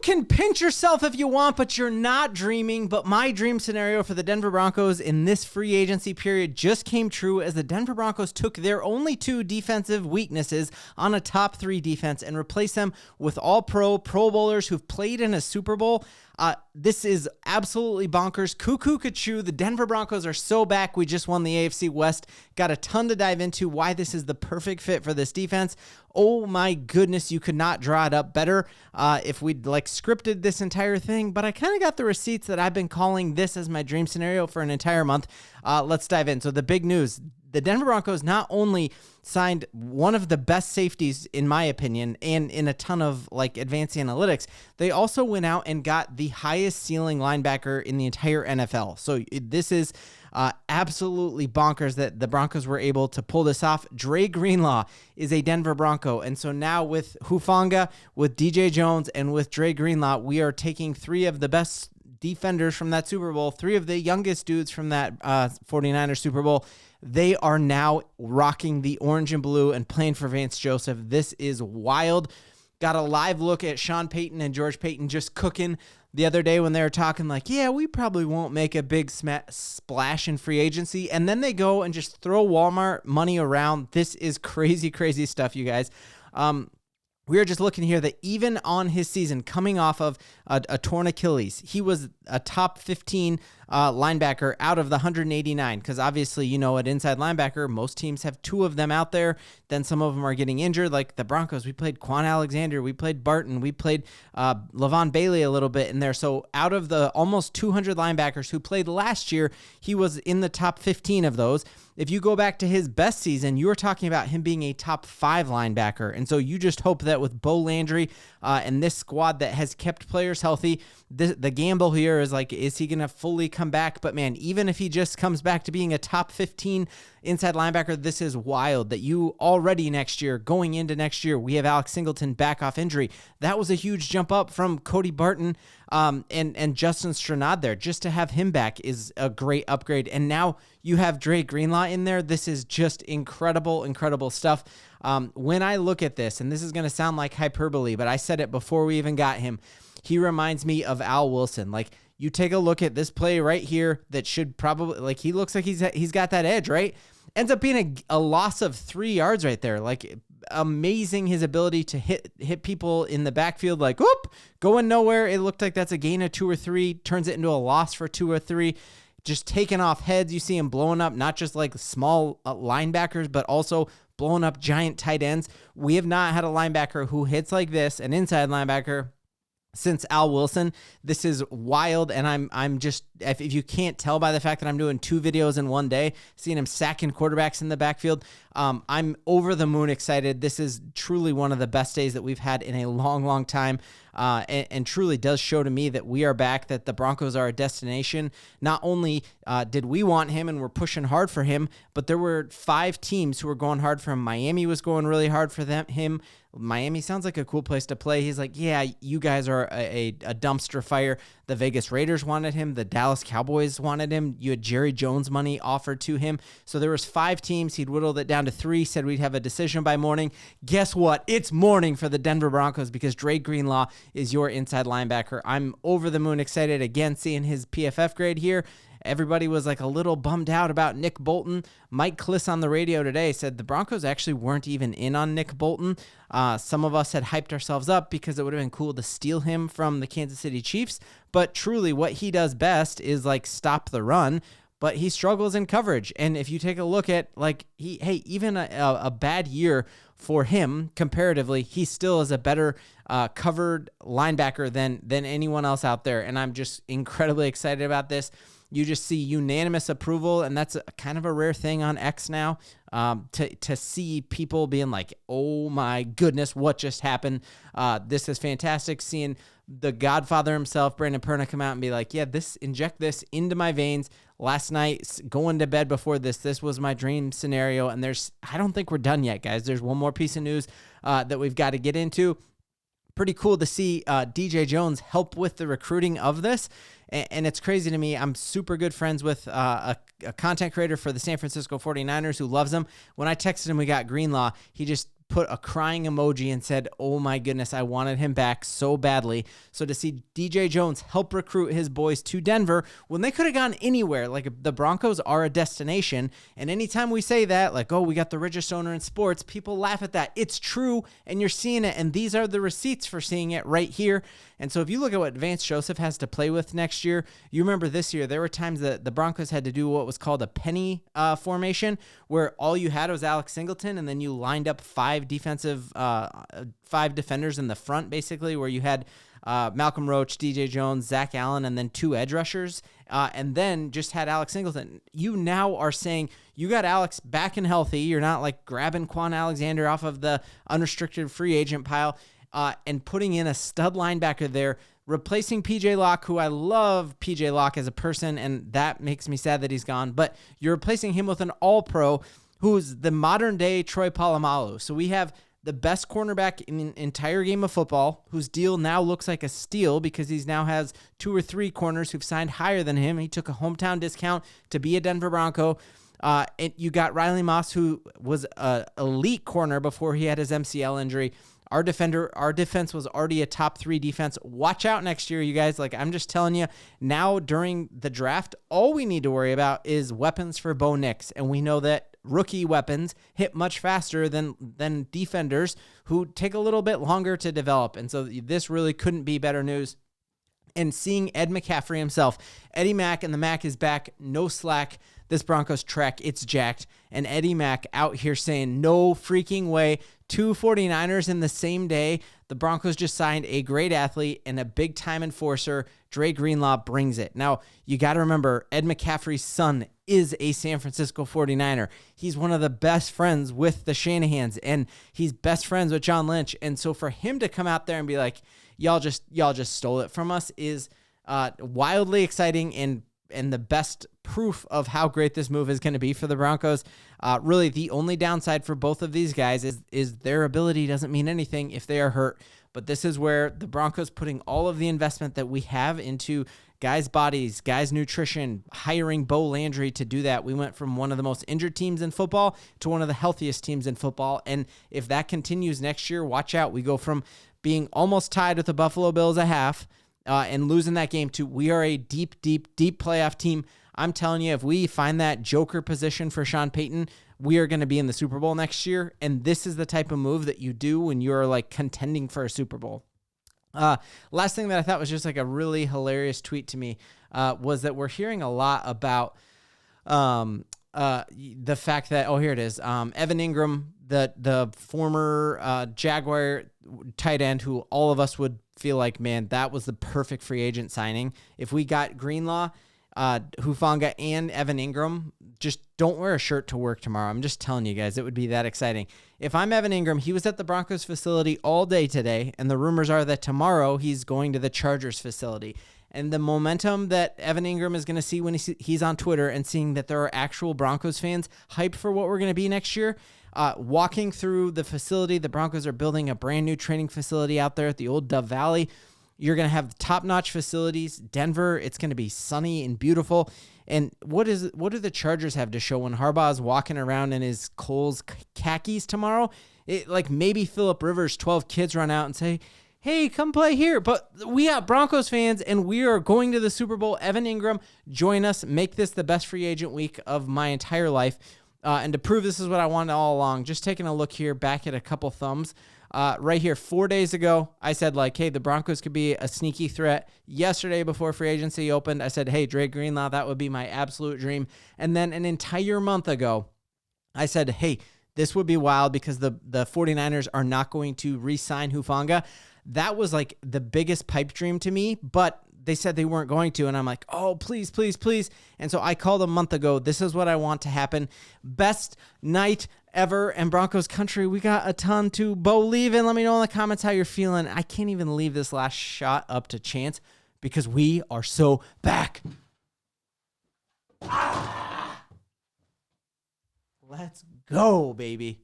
can pinch yourself if you want, but you're not dreaming. But my dream scenario for the Denver Broncos in this free agency period just came true as the Denver Broncos took their only two defensive weaknesses on a top 3 defense and replaced them with all Pro Bowlers who've played in a Super Bowl. This is absolutely bonkers. Cuckoo Cuckoo. The Denver Broncos are so back. We just won the AFC West. Got a ton to dive into why this is the perfect fit for this defense. Oh my goodness, you could not draw it up better if we'd scripted this entire thing, but I kind of got the receipts that I've been calling this as my dream scenario for an entire month. Let's dive in. So the big news, the Denver Broncos not only signed one of the best safeties, in my opinion, and in a ton of advanced analytics, they also went out and got the highest ceiling linebacker in the entire NFL. So this is absolutely bonkers that the Broncos were able to pull this off. Dre Greenlaw is a Denver Bronco. And so now with Hufanga, with DJ Jones, and with Dre Greenlaw, we are taking 3 of the best defenders from that Super Bowl, 3 of the youngest dudes from that 49ers Super Bowl. They are now rocking the orange and blue and playing for Vance Joseph. This is wild. Got a live look at Sean Payton and George Paton just cooking the other day when they were talking yeah, we probably won't make a big splash in free agency. And then they go and just throw Walmart money around. This is crazy, crazy stuff, you guys. We are just looking here that even on his season, coming off of a torn Achilles, he was a top 15 linebacker out of the 189, because obviously, at inside linebacker, most teams have 2 of them out there. Then some of them are getting injured, like the Broncos. We played Quan Alexander, we played Barton, we played Levon Bailey a little bit in there. So out of the almost 200 linebackers who played last year, he was in the top 15 of those. If you go back to his best season, you were talking about him being a top 5 linebacker. And so you just hope that with Bo Landry and this squad that has kept players healthy, the gamble here is is he going to fully come back? But man, even if he just comes back to being a top 15 inside linebacker, this is wild that you already going into next year, we have Alex Singleton back off injury. That was a huge jump up from Cody Barton and Justin Stranad there. Just to have him back is a great upgrade. And now you have Dre Greenlaw in there. This is just incredible, incredible stuff. When I look at this, and this is going to sound like hyperbole, but I said it before we even got him, he reminds me of Al Wilson. You take a look at this play right here that should probably, he looks like he's got that edge, right? Ends up being a loss of 3 yards right there. Amazing his ability to hit people in the backfield, whoop, going nowhere. It looked like that's a gain of 2 or 3, turns it into a loss for 2 or 3. Just taking off heads. You see him blowing up not just small linebackers, but also blowing up giant tight ends. We have not had a linebacker who hits like this, an inside linebacker, since Al Wilson. This is wild, and I'm just, if you can't tell by the fact that I'm doing 2 videos in one day, seeing him sacking quarterbacks in the backfield, I'm over the moon excited. This is truly one of the best days that we've had in a long, long time, and truly does show to me that we are back, that the Broncos are a destination. Not only did we want him and we're pushing hard for him, but there were 5 teams who were going hard for him. Miami was going really hard for him. Miami sounds like a cool place to play. He's yeah, you guys are a dumpster fire. The Vegas Raiders wanted him. The Dallas Cowboys wanted him. You had Jerry Jones money offered to him. So there was 5 teams. He'd whittled it down to 3, said we'd have a decision by morning. Guess what? It's morning for the Denver Broncos because Dre Greenlaw is your inside linebacker. I'm over the moon excited again seeing his PFF grade here. Everybody was a little bummed out about Nick Bolton. Mike Kliss on the radio today said the Broncos actually weren't even in on Nick Bolton. Some of us had hyped ourselves up because it would have been cool to steal him from the Kansas City Chiefs. But truly what he does best is stop the run. But he struggles in coverage. And if you take a look at even a bad year for him comparatively, he still is a better covered linebacker than anyone else out there. And I'm just incredibly excited about this. You just see unanimous approval, and that's kind of a rare thing on X now, to see people being oh my goodness, what just happened? This is fantastic. Seeing the Godfather himself, Brandon Perna, come out and be yeah, inject this into my veins. Last night, going to bed before this was my dream scenario, and I don't think we're done yet, guys. There's one more piece of news that we've got to get into. Pretty cool to see DJ Jones help with the recruiting of this. And it's crazy to me. I'm super good friends with a content creator for the San Francisco 49ers who loves him. When I texted him we got Greenlaw, he just put a crying emoji and said, oh my goodness, I wanted him back so badly. So to see DJ Jones help recruit his boys to Denver when they could have gone anywhere, like the Broncos are a destination. And anytime we say that, like, oh, we got the richest owner in sports, people laugh at that. It's true, and you're seeing it, and these are the receipts for seeing it right here. And so if you look at what Vance Joseph has to play with next year, you remember this year, there were times that the Broncos had to do what was called a penny formation, where all you had was Alex Singleton, and then you lined up five defenders in the front, basically, where you had Malcolm Roach, DJ Jones, Zach Allen, and then two edge rushers, and then just had Alex Singleton. You now are saying you got Alex back and healthy. You're not like grabbing Quan Alexander off of the unrestricted free agent pile and putting in a stud linebacker there, replacing PJ Locke, who I love PJ Locke as a person, and that makes me sad that he's gone, but you're replacing him with an all-pro who's the modern-day Troy Polamalu. So we have the best cornerback in the entire game of football, whose deal now looks like a steal because he now has 2 or 3 corners who've signed higher than him. He took a hometown discount to be a Denver Bronco. And you got Riley Moss, who was an elite corner before he had his MCL injury. Our defense was already a top 3 defense. Watch out next year, you guys. Like, I'm just telling you, now during the draft, all we need to worry about is weapons for Bo Nix. And we know that rookie weapons hit much faster than defenders who take a little bit longer to develop. And so this really couldn't be better news. And seeing Ed McCaffrey himself, Eddie Mack, and the Mac is back, no slack. This Broncos track, it's jacked. And Eddie Mack out here saying, no freaking way. 2 49ers in the same day. The Broncos just signed a great athlete and a big-time enforcer. Dre Greenlaw brings it. Now, you got to remember, Ed McCaffrey's son is a San Francisco 49er. He's one of the best friends with the Shanahans, and he's best friends with John Lynch. And so for him to come out there and be like, y'all just stole it from us is wildly exciting and the best proof of how great this move is going to be for the Broncos. Really, the only downside for both of these guys is their ability doesn't mean anything if they are hurt. But this is where the Broncos putting all of the investment that we have into guys' bodies, guys' nutrition, hiring Bo Landry to do that. We went from one of the most injured teams in football to one of the healthiest teams in football. And if that continues next year, watch out. We go from being almost tied with the Buffalo Bills a half and losing that game to we are a deep, deep, deep playoff team. I'm telling you, if we find that joker position for Sean Payton, we are going to be in the Super Bowl next year. And this is the type of move that you do when you're like contending for a Super Bowl. Last thing that I thought was just like a really hilarious tweet to me was that we're hearing a lot about the fact that, oh, here it is. Evan Ingram, the former Jaguar tight end who all of us would feel like, man, that was the perfect free agent signing. If we got Greenlaw, Hufanga, and Evan Ingram, just don't wear a shirt to work tomorrow. I'm just telling you guys, it would be that exciting. If I'm Evan Ingram, he was at the Broncos facility all day today, and the rumors are that tomorrow he's going to the Chargers facility. And the momentum that Evan Ingram is going to see when he's on Twitter and seeing that there are actual Broncos fans hyped for what we're going to be next year, walking through the facility, the Broncos are building a brand new training facility out there at the old Dove Valley. You're going to have top-notch facilities. Denver, it's going to be sunny and beautiful. And what do the Chargers have to show when Harbaugh's walking around in his Kohl's khakis tomorrow? Like maybe Phillip Rivers' 12 kids run out and say, hey, come play here. But we got Broncos fans, and we are going to the Super Bowl. Evan Ingram, join us. Make this the best free agent week of my entire life. And to prove this is what I wanted all along, just taking a look here back at a couple thumbs. Right here, 4 days ago, I said, like, hey, the Broncos could be a sneaky threat. Yesterday, before free agency opened, I said, hey, Dre Greenlaw, that would be my absolute dream. And then an entire month ago, I said, hey, this would be wild because the 49ers are not going to re-sign Hufanga. That was like the biggest pipe dream to me, but they said they weren't going to, and I'm like, oh, please, please, please. And so I called a month ago, this is what I want to happen. Best night ever in Broncos country. We got a ton to Bo leaving. Let me know in the comments how you're feeling. I can't even leave this last shot up to chance because we are so back. Let's go, baby.